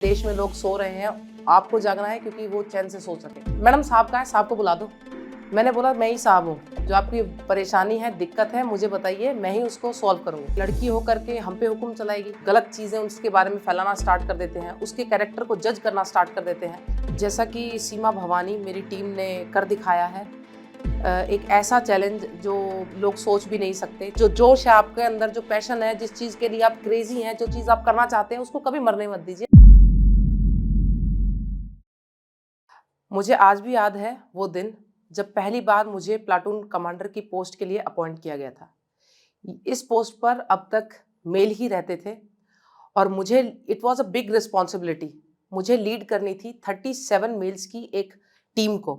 देश में लोग सो रहे हैं, आपको जागना है क्योंकि वो चैन से सो सके। मैडम साहब कहाँ है, साहब को बुला दो। मैंने बोला मैं ही साहब हूँ, जो आपकी परेशानी है, दिक्कत है, मुझे बताइए, मैं ही उसको सॉल्व करूँगी। लड़की होकर के हम पे हुक्म चलाएगी, गलत चीज़ें उसके बारे में फैलाना स्टार्ट कर देते हैं, उसके कैरेक्टर को जज करना स्टार्ट कर देते हैं। जैसा कि सीमा भवानी मेरी टीम ने कर दिखाया है, एक ऐसा चैलेंज जो लोग सोच भी नहीं सकते। जो जोश है आपके अंदर, जो पैशन है, जिस चीज़ के लिए आप क्रेजी हैं, जो चीज़ आप करना चाहते हैं, उसको कभी मरने मत दीजिए। मुझे आज भी याद है वो दिन जब पहली बार मुझे प्लाटून कमांडर की पोस्ट के लिए अपॉइंट किया गया था। इस पोस्ट पर अब तक मेल ही रहते थे और मुझे it was a big responsibility. मुझे लीड करनी थी 37 मेल्स की एक टीम को।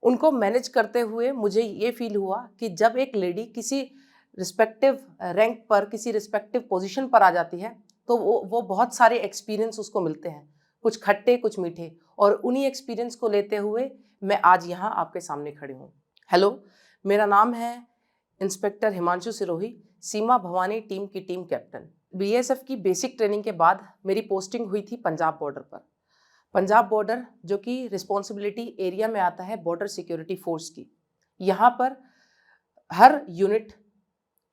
उनको मैनेज करते हुए मुझे ये फील हुआ कि जब एक लेडी किसी रिस्पेक्टिव रैंक पर, किसी रिस्पेक्टिव पोजीशन पर आ जाती है, तो वो बहुत सारे एक्सपीरियंस उसको मिलते हैं, कुछ खट्टे कुछ मीठे, और उन्हीं एक्सपीरियंस को लेते हुए मैं आज यहाँ आपके सामने खड़ी हूँ। हेलो, मेरा नाम है इंस्पेक्टर हिमांशु सिरोही, सीमा भवानी टीम की टीम कैप्टन। बीएसएफ की बेसिक ट्रेनिंग के बाद मेरी पोस्टिंग हुई थी पंजाब बॉर्डर पर। पंजाब बॉर्डर जो कि रिस्पॉन्सिबिलिटी एरिया में आता है बॉर्डर सिक्योरिटी फोर्स की। यहाँ पर हर यूनिट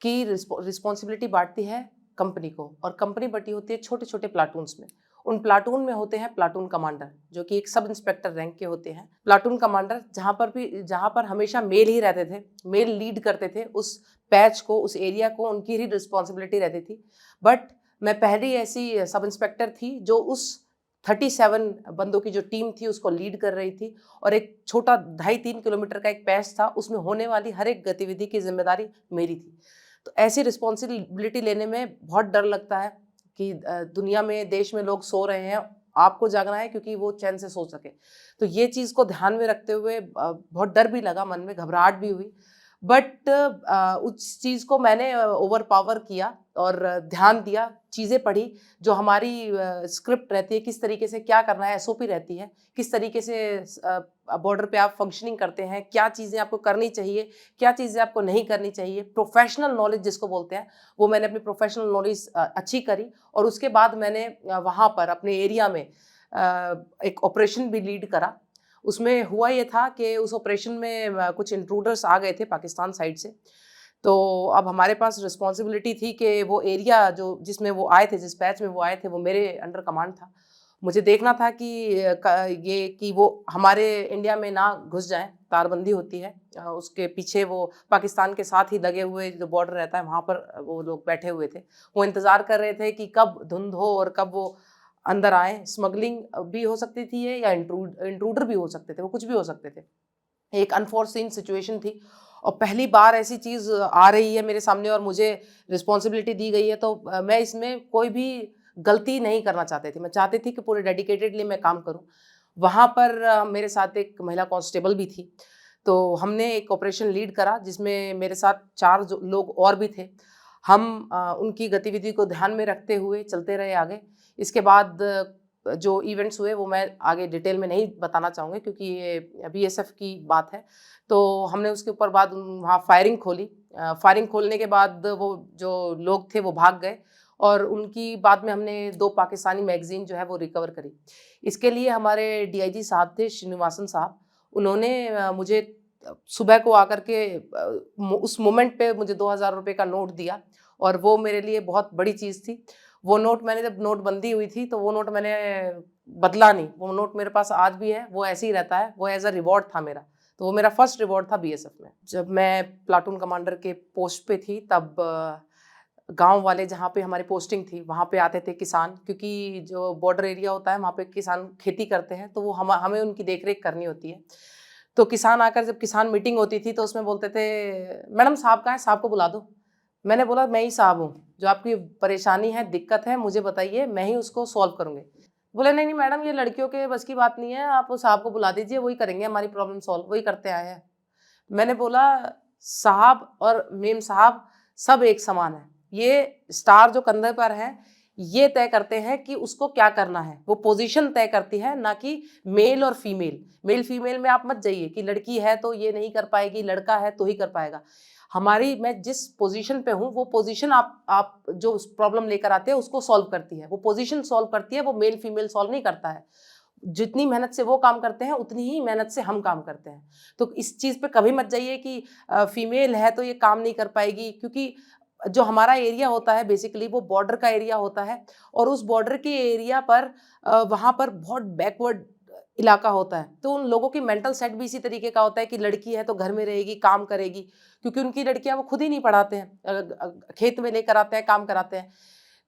की रिस्पॉन्सिबिलिटी बांटती है कंपनी को, और कंपनी बटी होती है छोटे छोटे प्लाटून्स में। उन प्लाटून में होते हैं प्लाटून कमांडर, जो कि एक सब इंस्पेक्टर रैंक के होते हैं। प्लाटून कमांडर जहाँ पर हमेशा मेल ही रहते थे, मेल लीड करते थे उस पैच को, उस एरिया को, उनकी ही रिस्पॉन्सिबिलिटी रहती थी। बट मैं पहली ऐसी सब इंस्पेक्टर थी जो उस 37 बंदों की जो टीम थी उसको लीड कर रही थी, और एक छोटा 2.5-3 किलोमीटर का एक पैच था, उसमें होने वाली हर एक गतिविधि की जिम्मेदारी मेरी थी। तो ऐसी रिस्पॉन्सिबिलिटी लेने में बहुत डर लगता है कि दुनिया में, देश में लोग सो रहे हैं, आपको जागना है क्योंकि वो चैन से सो सके। तो ये चीज़ को ध्यान में रखते हुए बहुत डर भी लगा, मन में घबराहट भी हुई। बट उस चीज़ को मैंने ओवर पावर किया और ध्यान दिया, चीज़ें पढ़ी, जो हमारी स्क्रिप्ट रहती है, किस तरीके से क्या करना है, एसओपी रहती है, किस तरीके से बॉर्डर पे आप फंक्शनिंग करते हैं, क्या चीज़ें आपको करनी चाहिए, क्या चीज़ें आपको नहीं करनी चाहिए, प्रोफेशनल नॉलेज जिसको बोलते हैं, वो मैंने अपनी प्रोफेशनल नॉलेज अच्छी करी। और उसके बाद मैंने वहाँ पर अपने एरिया में एक ऑपरेशन भी लीड करा। उसमें हुआ ये था कि उस ऑपरेशन में कुछ इंट्रूडर्स आ गए थे पाकिस्तान साइड से। तो अब हमारे पास रिस्पॉन्सिबिलिटी थी कि वो एरिया जो जिसमें वो आए थे, जिस पैच में वो आए थे, वो मेरे अंडर कमांड था। मुझे देखना था कि कि वो हमारे इंडिया में ना घुस जाएं, तारबंदी होती है, उसके पीछे वो पाकिस्तान के साथ ही लगे हुए जो बॉर्डर रहता है वहाँ पर वो लोग बैठे हुए थे। वो इंतज़ार कर रहे थे कि कब धुंध हो और कब वो अंदर आए। स्मगलिंग भी हो सकती थी या इंट्रूडर भी हो सकते थे, वो कुछ भी हो सकते थे। एक अनफोर्सीन सिचुएशन थी और पहली बार ऐसी चीज़ आ रही है मेरे सामने और मुझे रिस्पॉन्सिबिलिटी दी गई है, तो मैं इसमें कोई भी गलती नहीं करना चाहती थी। मैं चाहती थी कि पूरे डेडिकेटेडली मैं काम करूं। वहाँ पर मेरे साथ एक महिला कांस्टेबल भी थी, तो हमने एक ऑपरेशन लीड करा जिसमें मेरे साथ 4 लोग और भी थे। हम उनकी गतिविधि को ध्यान में रखते हुए चलते रहे आगे। इसके बाद जो इवेंट्स हुए वो मैं आगे डिटेल में नहीं बताना चाहूँगी क्योंकि ये बीएसएफ की बात है। तो हमने उसके ऊपर बाद वहाँ फायरिंग खोली। फायरिंग खोलने के बाद वो जो लोग थे वो भाग गए, और उनकी बाद में हमने 2 पाकिस्तानी मैगज़ीन जो है वो रिकवर करी। इसके लिए हमारे डीआईजी साहब थे, श्रीनिवासन साहब, उन्होंने मुझे सुबह को आकर के उस मोमेंट पे मुझे 2000 रुपये का नोट दिया, और वो मेरे लिए बहुत बड़ी चीज़ थी। वो नोट मैंने, जब नोटबंदी हुई थी तो वो नोट मैंने बदला नहीं, वो नोट मेरे पास आज भी है, वो ऐसे ही रहता है, वो एज अ रिवॉर्ड था मेरा। तो वो मेरा फर्स्ट रिवॉर्ड था बीएसएफ में। जब मैं प्लाटून कमांडर के पोस्ट पे थी तब गांव वाले, जहाँ पे हमारी पोस्टिंग थी, वहाँ पे आते थे किसान, क्योंकि जो बॉर्डर एरिया होता है वहाँ पे किसान खेती करते हैं, तो वो हमें उनकी देखरेख करनी होती है। तो किसान आकर, जब किसान मीटिंग होती थी तो उसमें बोलते थे मैडम साहब कहाँ है, साहब को बुला दो। मैंने बोला मैं ही साहब हूँ, जो आपकी परेशानी है, दिक्कत है, मुझे बताइए, मैं ही उसको सॉल्व करूँगी। बोले नहीं नहीं मैडम, ये लड़कियों के बस की बात नहीं है, आप उस साहब को बुला दीजिए, वही करेंगे हमारी प्रॉब्लम सॉल्व, वही करते आए हैं। मैंने बोला साहब और मेम साहब सब एक समान है, ये स्टार जो कंधे पर है ये तय करते हैं कि उसको क्या करना है, वो पोजीशन तय करती है, ना कि मेल और फीमेल। मेल फीमेल में आप मत जाइए कि लड़की है तो ये नहीं कर पाएगी, लड़का है तो ही कर पाएगा। मैं जिस पोजीशन पे हूँ वो पोजीशन आप जो प्रॉब्लम लेकर आते हैं उसको सॉल्व करती है, वो पोजीशन सॉल्व करती है, वो मेल फीमेल सॉल्व नहीं करता है। जितनी मेहनत से वो काम करते हैं उतनी ही मेहनत से हम काम करते हैं। तो इस चीज़ पे कभी मत जाइए कि फीमेल है तो ये काम नहीं कर पाएगी, क्योंकि जो हमारा एरिया होता है बेसिकली वो बॉर्डर का एरिया होता है, और उस बॉर्डर के एरिया पर वहाँ पर बहुत बैकवर्ड इलाका होता है। तो उन लोगों की मेंटल सेट भी इसी तरीके का होता है कि लड़की है तो घर में रहेगी, काम करेगी, क्योंकि उनकी लड़कियां वो खुद ही नहीं पढ़ाते हैं, खेत में लेकर आते हैं, काम कराते हैं।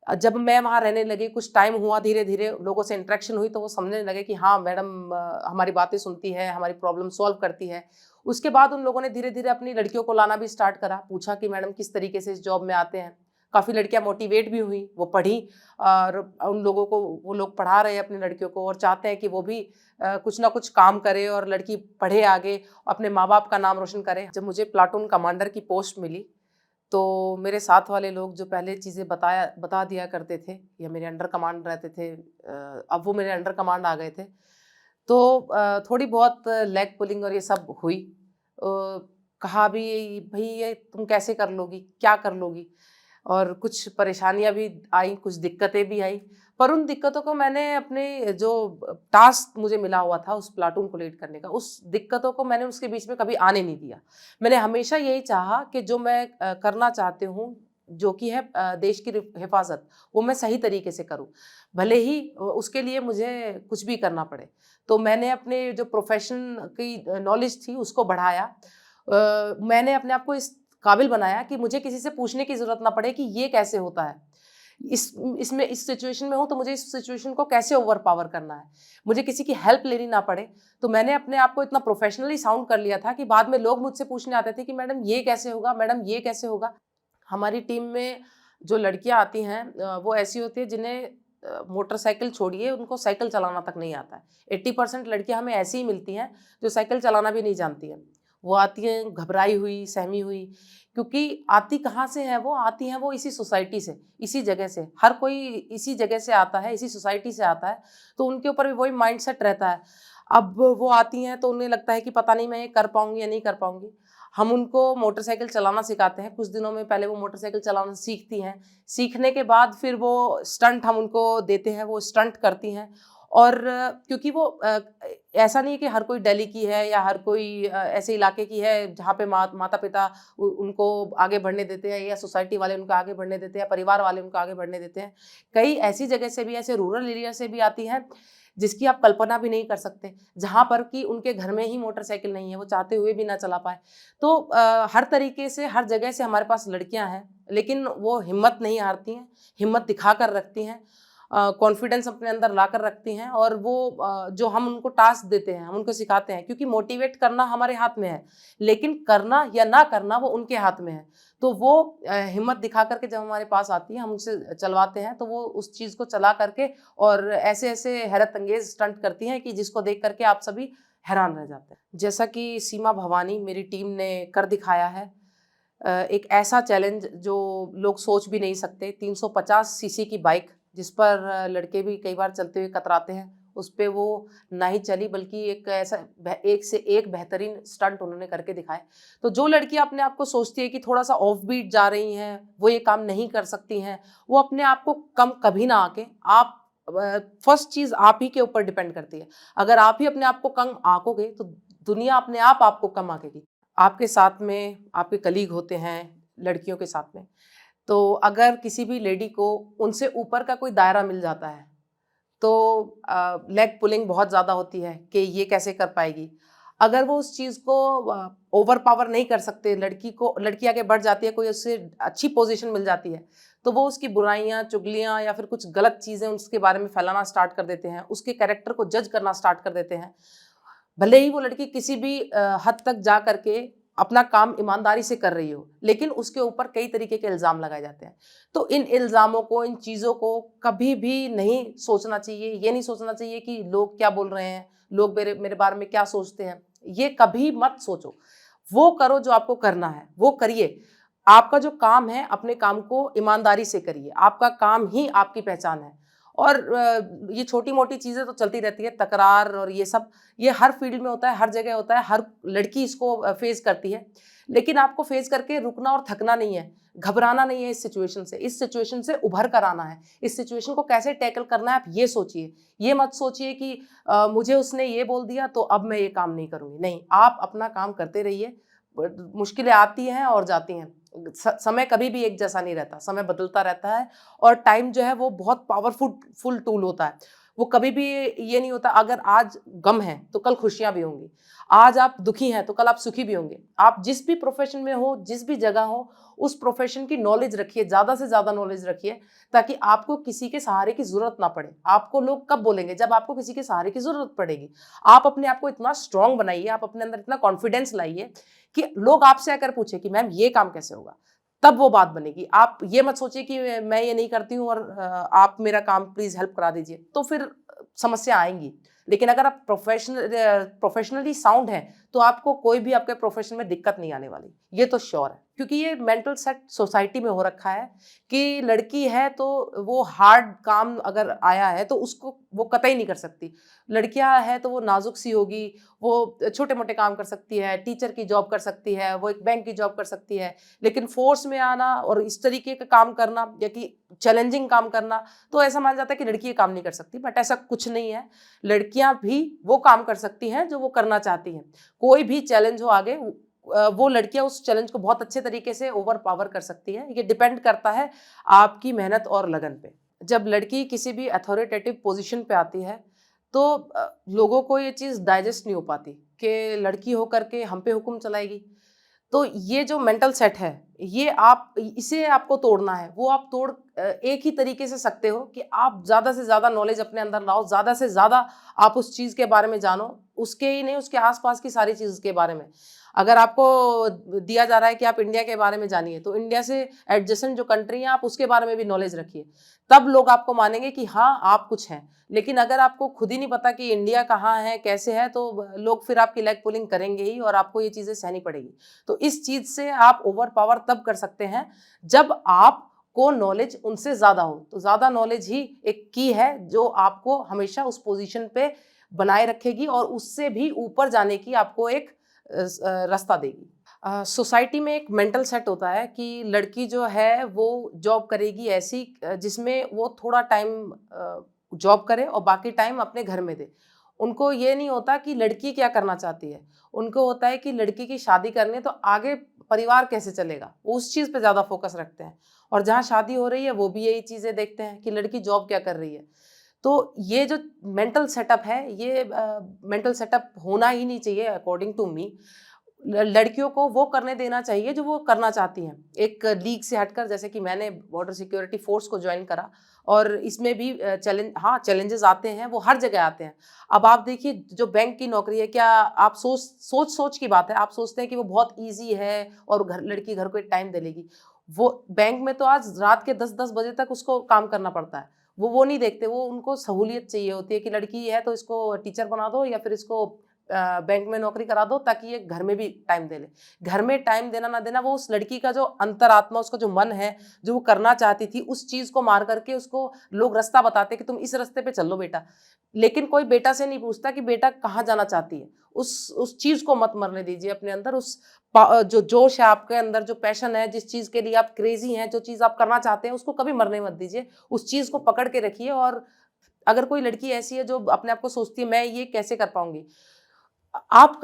जब मैं वहाँ रहने लगी, कुछ टाइम हुआ, धीरे धीरे लोगों से इंटरेक्शन हुई, तो वो समझने लगे कि हाँ मैडम हमारी बातें सुनती है, हमारी प्रॉब्लम सॉल्व करती है। उसके बाद उन लोगों ने धीरे धीरे अपनी लड़कियों को लाना भी स्टार्ट करा, पूछा कि मैडम किस तरीके से इस जॉब में आते हैं। काफ़ी लड़कियां मोटिवेट भी हुई, वो पढ़ी, और उन लोगों को वो लोग पढ़ा रहे हैं अपनी लड़कियों को, और चाहते हैं कि वो भी कुछ ना कुछ काम करे और लड़की पढ़े आगे, अपने माँ बाप का नाम रोशन करे। जब मुझे प्लाटून कमांडर की पोस्ट मिली तो मेरे साथ वाले लोग जो पहले चीज़ें बता दिया करते थे या मेरे अंडर कमांड रहते थे, अब वो मेरे अंडर कमांड आ गए थे। तो थोड़ी बहुत लेग पुलिंग और ये सब हुई। कहा भी भई ये तुम कैसे कर लोगी, क्या कर लोगी? और कुछ परेशानियाँ भी आई, कुछ दिक्कतें भी आई, पर उन दिक्कतों को मैंने अपने जो टास्क मुझे मिला हुआ था उस प्लाटून को लीड करने का, उस दिक्कतों को मैंने उसके बीच में कभी आने नहीं दिया। मैंने हमेशा यही चाहा कि जो मैं करना चाहती हूँ, जो कि है देश की हिफाजत, वो मैं सही तरीके से करूँ, भले ही उसके लिए मुझे कुछ भी करना पड़े। तो मैंने अपने जो प्रोफेशन की नॉलेज थी उसको बढ़ाया। मैंने अपने आप को इस काबिल बनाया कि मुझे किसी से पूछने की ज़रूरत ना पड़े कि ये कैसे होता है। इस सिचुएशन में हूँ तो मुझे इस सिचुएशन को कैसे ओवरपावर करना है। मुझे किसी की हेल्प लेनी ना पड़े। तो मैंने अपने आप को इतना प्रोफेशनली साउंड कर लिया था कि बाद में लोग मुझसे पूछने आते थे कि मैडम ये कैसे होगा? मैडम ये कैसे होगा? हमारी टीम में जो लड़कियाँ आती हैं वो ऐसी होती है जिन्हें मोटरसाइकिल छोड़िए, उनको साइकिल चलाना तक नहीं आता है। 80% लड़कियाँ हमें ऐसी ही मिलती हैं जो साइकिल चलाना भी नहीं जानती हैं। वो आती हैं घबराई हुई, सहमी हुई, क्योंकि आती कहाँ से है वो? आती हैं वो इसी सोसाइटी से, इसी जगह से। हर कोई इसी जगह से आता है, इसी सोसाइटी से आता है, तो उनके ऊपर भी वही माइंडसेट रहता है। अब वो आती हैं तो उन्हें लगता है कि पता नहीं मैं ये कर पाऊँगी या नहीं कर पाऊँगी। हम उनको मोटरसाइकिल चलाना सिखाते हैं। कुछ दिनों में पहले वो मोटरसाइकिल चलाना सीखती हैं। सीखने के बाद फिर वो स्टंट हम उनको देते हैं, वो स्टंट करती हैं। और क्योंकि वो ऐसा नहीं है कि हर कोई दिल्ली की है या हर कोई ऐसे इलाके की है जहाँ पे माता-पिता उनको आगे बढ़ने देते हैं, या सोसाइटी वाले उनको आगे बढ़ने देते हैं, परिवार वाले उनको आगे बढ़ने देते हैं। कई ऐसी जगह से भी, ऐसे रूरल एरिया से भी आती हैं जिसकी आप कल्पना भी नहीं कर सकते, जहाँ पर कि उनके घर में ही मोटरसाइकिल नहीं है, वो चाहते हुए भी ना चला पाए। तो हर तरीके से, हर जगह से हमारे पास लड़कियाँ हैं, लेकिन वो हिम्मत नहीं हारती हैं, हिम्मत दिखा कर रखती हैं, कॉन्फिडेंस अपने अंदर ला कर रखती हैं, और वो जो हम उनको टास्क देते हैं, हम उनको सिखाते हैं, क्योंकि मोटिवेट करना हमारे हाथ में है, लेकिन करना या ना करना वो उनके हाथ में है। तो वो हिम्मत दिखा करके जब हमारे पास आती है, हम उनसे चलवाते हैं, तो वो उस चीज़ को चला करके और ऐसे-ऐसे हैरत अंगेज़ स्टंट करती हैं कि जिसको देख करके आप सभी हैरान रह जाते हैं। जैसा कि सीमा भवानी मेरी टीम ने कर दिखाया है, एक ऐसा चैलेंज जो लोग सोच भी नहीं सकते, 350 सीसी की बाइक जिस पर लड़के भी कई बार चलते हुए कतराते हैं, उस पे वो ना ही चली, बल्कि एक ऐसा एक से एक बेहतरीन स्टंट उन्होंने करके दिखाए। तो जो लड़कियां अपने आप को सोचती है कि थोड़ा सा ऑफ बीट जा रही हैं, वो ये काम नहीं कर सकती हैं, वो अपने आप को कम कभी ना आके, आप फर्स्ट चीज़ आप ही के ऊपर डिपेंड करती है। अगर आप ही अपने आप को कम आंकोगे तो दुनिया अपने आप आपको कम आंकेगी। आपके साथ में आपके कलीग होते हैं लड़कियों के साथ में, तो अगर किसी भी लेडी को उनसे ऊपर का कोई दायरा मिल जाता है तो लेग पुलिंग बहुत ज़्यादा होती है कि ये कैसे कर पाएगी। अगर वो उस चीज़ को ओवर पावर नहीं कर सकते, लड़की आगे बढ़ जाती है, कोई उससे अच्छी पोजीशन मिल जाती है, तो वो उसकी बुराइयाँ, चुगलियाँ या फिर कुछ गलत चीज़ें उसके बारे में फैलाना स्टार्ट कर देते हैं, उसके कैरेक्टर को जज करना स्टार्ट कर देते हैं। भले ही वो लड़की किसी भी हद तक जा करके अपना काम ईमानदारी से कर रही हो, लेकिन उसके ऊपर कई तरीके के इल्ज़ाम लगाए जाते हैं। तो इन इल्ज़ामों को, इन चीज़ों को कभी भी नहीं सोचना चाहिए। ये नहीं सोचना चाहिए कि लोग क्या बोल रहे हैं, लोग मेरे मेरे बारे में क्या सोचते हैं। ये कभी मत सोचो। वो करो जो आपको करना है, वो करिए। आपका जो काम है, अपने काम को ईमानदारी से करिए। आपका काम ही आपकी पहचान है। और ये छोटी-मोटी चीज़ें तो चलती रहती है, तकरार और ये सब, ये हर फील्ड में होता है, हर जगह होता है, हर लड़की इसको फेस करती है। लेकिन आपको फेस करके रुकना और थकना नहीं है, घबराना नहीं है इस सिचुएशन से। इस सिचुएशन से उभर कर आना है। इस सिचुएशन को कैसे टैकल करना है, आप ये सोचिए। ये मत सोचिए कि मुझे उसने ये बोल दिया तो अब मैं ये काम नहीं करूँगी। नहीं, आप अपना काम करते रहिए। मुश्किलें आती हैं और जाती हैं। समय कभी भी एक जैसा नहीं रहता, समय बदलता रहता है और टाइम जो है वो बहुत पावरफुल टूल होता है। वो कभी भी ये नहीं होता, अगर आज गम है तो कल खुशियाँ भी होंगी। आज आप दुखी हैं तो कल आप सुखी भी होंगे। आप जिस भी प्रोफ़ेशन में हो, जिस भी जगह हो, उस प्रोफ़ेशन की नॉलेज रखिए, ज़्यादा से ज़्यादा नॉलेज रखिए, ताकि आपको किसी के सहारे की ज़रूरत ना पड़े। आपको लोग कब बोलेंगे? जब आपको किसी के सहारे की ज़रूरत पड़ेगी। आप अपने आप को इतना स्ट्रॉन्ग बनाइए, आप अपने अंदर इतना कॉन्फिडेंस लाइए कि लोग आपसे आकर पूछे कि मैम ये काम कैसे होगा? तब वो बात बनेगी। आप ये मत सोचिए कि मैं ये नहीं करती हूँ और आप मेरा काम प्लीज़ हेल्प करा दीजिए, तो फिर समस्या आएँगी। लेकिन अगर आप प्रोफ़ेशनली साउंड हैं, तो आपको कोई भी आपके प्रोफ़ेशन में दिक्कत नहीं आने वाली, ये तो श्योर है। क्योंकि ये मेंटल सेट सोसाइटी में हो रखा है कि लड़की है तो वो हार्ड काम अगर आया है तो उसको वो कतई नहीं कर सकती। लड़कियाँ हैं तो वो नाज़ुक-सी होगी, वो छोटे-मोटे काम कर सकती है, टीचर की जॉब कर सकती है, वो एक बैंक की जॉब कर सकती है। लेकिन फ़ोर्स में आना और इस तरीके का काम करना या कि चैलेंजिंग काम करना, तो ऐसा माना जाता है कि लड़की ये काम नहीं कर सकती, बट ऐसा कुछ नहीं है। लड़कियाँ भी वो काम कर सकती हैं जो वो करना चाहती हैं। कोई भी चैलेंज हो आगे, वो लड़कियाँ उस चैलेंज को बहुत अच्छे तरीके से ओवर पावर कर सकती हैं। ये डिपेंड करता है आपकी मेहनत और लगन पे। जब लड़की किसी भी अथॉरिटेटिव पोज़ीशन पे आती है, तो लोगों को ये चीज़ डाइजेस्ट नहीं हो पाती कि लड़की होकर के हम पे हुक्म चलाएगी। तो ये जो मेंटल सेट है, ये आप इसे आपको तोड़ना है। वो आप तोड़ एक ही तरीके से सकते हो कि आप ज़्यादा से ज़्यादा नॉलेज अपने अंदर लाओ, ज़्यादा से ज़्यादा आप उस चीज़ के बारे में जानो, उसके ही नहीं, उसके आस-पास की सारी चीज़ के बारे में। अगर आपको दिया जा रहा है कि आप इंडिया के बारे में जानिए, तो इंडिया से एडजेसेंट जो कंट्री है, आप उसके बारे में भी नॉलेज रखिए। तब लोग आपको मानेंगे कि हाँ, आप कुछ हैं। लेकिन अगर आपको खुद ही नहीं पता कि इंडिया कहाँ है, कैसे है, तो लोग फिर आपकी लेग पुलिंग करेंगे ही और आपको ये चीज़ें सहनी पड़ेगी। तो इस चीज़ से आप ओवर पावर तब कर सकते हैं जब आपको नॉलेज उनसे ज़्यादा हो। तो ज़्यादा नॉलेज ही एक की है जो आपको हमेशा उस पोज़ीशन पे बनाए रखेगी और उससे भी ऊपर जाने की आपको एक रास्ता देगी। सोसाइटी में एक मेंटल सेट होता है कि लड़की जो है वो जॉब करेगी ऐसी जिसमें वो थोड़ा टाइम जॉब करे और बाकी टाइम अपने घर में दे। उनको ये नहीं होता कि लड़की क्या करना चाहती है। उनको होता है कि लड़की की शादी करनी है तो आगे परिवार कैसे चलेगा, वो उस चीज़ पे ज़्यादा फोकस रखते हैं। और जहाँ शादी हो रही है वो भी यही चीज़ें देखते हैं कि लड़की जॉब क्या कर रही है। तो ये जो मेंटल सेटअप है, ये मेंटल सेटअप होना ही नहीं चाहिए अकॉर्डिंग टू मी। लड़कियों को वो करने देना चाहिए जो वो करना चाहती हैं। एक लीग से हटकर, जैसे कि मैंने बॉर्डर सिक्योरिटी फोर्स को जॉइन करा और इसमें भी चैलेंजेस आते हैं, वो हर जगह आते हैं। अब आप देखिए, जो बैंक की नौकरी है, क्या आप सोच की बात है, आप सोचते हैं कि वो बहुत ईज़ी है और लड़की घर को एक टाइम दे लेगी। वो बैंक में तो आज रात के 10-10 बजे तक उसको काम करना पड़ता है। वो नहीं देखते, वो उनको सहूलियत चाहिए होती है कि लड़की है तो इसको टीचर बना दो या फिर इसको बैंक में नौकरी करा दो ताकि ये घर में भी टाइम दे ले। घर में टाइम देना ना देना, वो उस लड़की का जो अंतरात्मा, उसका जो मन है, जो वो करना चाहती थी, उस चीज़ को मार करके उसको लोग रास्ता बताते कि तुम इस रास्ते पे चलो बेटा। लेकिन कोई बेटा से नहीं पूछता कि बेटा कहाँ जाना चाहती है। उस चीज़ को मत मरने दीजिए अपने अंदर। जो जोश है आपके अंदर, जो पैशन है, जिस चीज़ के लिए आप क्रेज़ी हैं, जो चीज़ आप करना चाहते हैं, उसको कभी मरने मत दीजिए। उस चीज़ को पकड़ के रखिए। और अगर कोई लड़की ऐसी है जो अपने आप को सोचती है मैं ये कैसे कर पाऊँगी, आप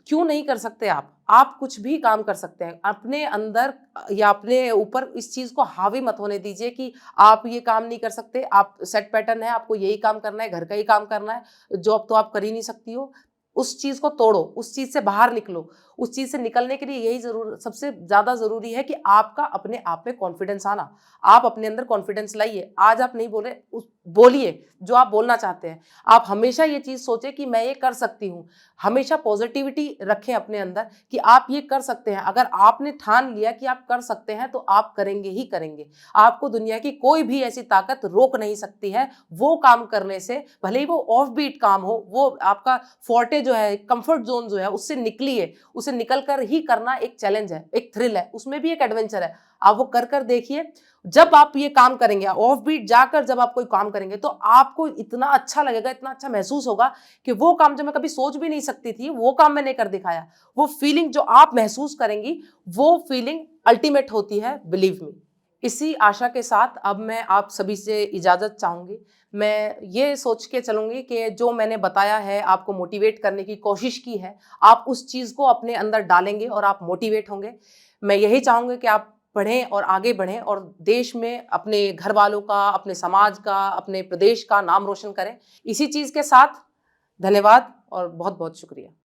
क्यों नहीं कर सकते आप? आप कुछ भी काम कर सकते हैं। अपने अंदर या अपने ऊपर इस चीज़ को हावी मत होने दीजिए कि आप ये काम नहीं कर सकते, आप सेट पैटर्न है, आपको यही काम करना है, घर का ही काम करना है, जॉब तो आप कर ही नहीं सकती हो। उस चीज़ को तोड़ो, उस चीज़ से बाहर निकलो। उस चीज़ से निकलने के लिए यही सबसे ज़्यादा ज़रूरी है कि आपका अपने आप में कॉन्फिडेंस आना। आप अपने अंदर कॉन्फिडेंस लाइए। आज आप नहीं बोले, बोलिए जो आप बोलना चाहते हैं। आप हमेशा ये चीज़ सोचें कि मैं ये कर सकती हूँ। हमेशा पॉजिटिविटी रखें अपने अंदर कि आप ये कर सकते हैं। अगर आपने ठान लिया कि आप कर सकते हैं तो आप करेंगे ही करेंगे। आपको दुनिया की कोई भी ऐसी ताकत रोक नहीं सकती है वो काम करने से। भले ही वो ऑफ बीट काम हो, वो आपका फोर्टे जो है, कंफर्ट जोन जो है, उससे निकलिए। उसे निकल कर ही करना एक चैलेंज है, एक थ्रिल है, उसमें भी एक एडवेंचर है। आप वो कर कर देखिए। जब आप ये काम करेंगे, ऑफ बीट जाकर जब आप कोई काम करेंगे, तो आपको इतना अच्छा लगेगा, इतना अच्छा महसूस होगा कि वो काम जो मैं कभी सोच भी नहीं सकती थी, वो काम मैंने कर दिखाया। वो फीलिंग जो आप महसूस करेंगी, वो फीलिंग अल्टीमेट होती है, बिलीव मी। इसी आशा के साथ अब मैं आप सभी से इजाज़त चाहूँगी। मैं ये सोच के चलूँगी कि जो मैंने बताया है, आपको मोटिवेट करने की कोशिश की है, आप उस चीज़ को अपने अंदर डालेंगे और आप मोटिवेट होंगे। मैं यही चाहूँगी कि आप पढ़ें और आगे बढ़ें और देश में अपने घर वालों का, अपने समाज का, अपने प्रदेश का नाम रोशन करें। इसी चीज़ के साथ धन्यवाद और बहुत-बहुत शुक्रिया।